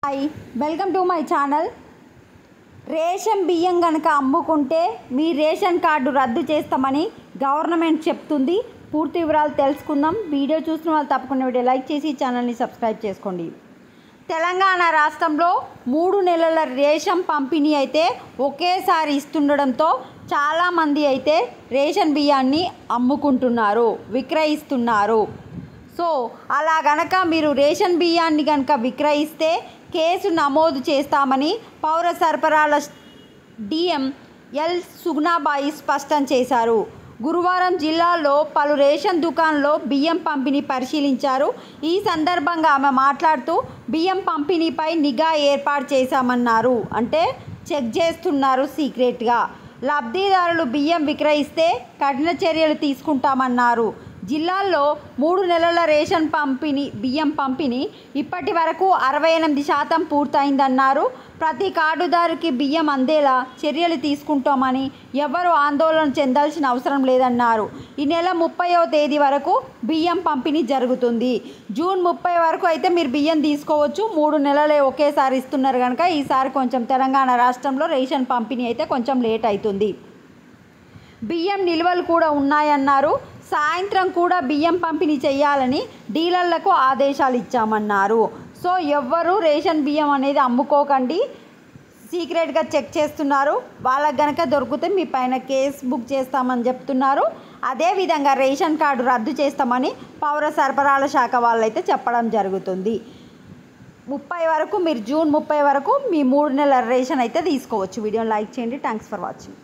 Hi welcome to my channel. Ration బియ్యం కనుక అమ్ముకుంటే మీ రేషన్ కార్డు రద్దు చేస్తామని గవర్నమెంట్ చెప్తుంది. పూర్తి వివరాలు తెలుసుకుందాం. వీడియో చూసిన వాళ్ళు తప్పకుండా వీడియో లైక్ చేసి ఛానల్ని సబ్స్క్రైబ్ చేసుకోండి. తెలంగాణ రాష్ట్రంలో 3 నెలల రేషన్ పంపిణీ అయితే ఒకేసారి ఇస్తుండడంతో చాలామంది అయితే రేషన్ బియ్యాన్ని అమ్ముకుంటున్నారు, విక్రయిస్తున్నారు. సో అలా గనక మీరు రేషన్ బియ్యాన్ని కనుక విక్రయిస్తే కేసు నమోదు చేస్తామని పౌర సరఫరాల డిఎం ఎల్ సుగ్నాబాయి స్పష్టం చేశారు. గురువారం జిల్లాలో పలు రేషన్ దుకాణాల్లో బియ్యం పంపిణీ పరిశీలించారు. ఈ సందర్భంగా ఆమె మాట్లాడుతూ బియ్యం పంపిణీపై నిఘా ఏర్పాటు చేశామన్నారు. అంటే చెక్ చేస్తున్నారు సీక్రెట్గా. లబ్ధిదారులు బియ్యం విక్రయిస్తే కఠిన చర్యలు తీసుకుంటామన్నారు. జిల్లాల్లో 3 నెలల రేషన్ బియ్యం పంపిణీ ఇప్పటి వరకు 68% పూర్తయిందన్నారు. ప్రతి కార్డుదారుకి బియ్యం అందేలా చర్యలు తీసుకుంటామని ఎవరూ ఆందోళన చెందాల్సిన అవసరం లేదన్నారు. ఈ నెల 30వ తేదీ వరకు బియ్యం పంపిణీ జరుగుతుంది. జూన్ 30 వరకు అయితే మీరు బియ్యం తీసుకోవచ్చు. 3 నెలలే ఒకేసారి ఇస్తున్నారు కనుక ఈసారి కొంచెం తెలంగాణ రాష్ట్రంలో రేషన్ పంపిణీ అయితే కొంచెం లేట్ అవుతుంది. బియ్యం నిల్వలు కూడా ఉన్నాయన్నారు. సాయంత్రం కూడా బియ్యం పంపిణీ చేయాలని డీలర్లకు ఆదేశాలు ఇచ్చామన్నారు. సో ఎవ్వరూ రేషన్ బియ్యం అనేది అమ్ముకోకండి, సీక్రెట్గా చెక్ చేస్తున్నారు. వాళ్ళకి గనక దొరికితే మీ పైన కేసు బుక్ చేస్తామని చెప్తున్నారు. అదేవిధంగా రేషన్ కార్డు రద్దు చేస్తామని పౌర సరఫరాల శాఖ వాళ్ళైతే చెప్పడం జరుగుతుంది. 30 వరకు మీరు జూన్ 30 వరకు మీ 3 నెలల రేషన్ అయితే తీసుకోవచ్చు. వీడియోని లైక్ చేయండి. Thanks for watching.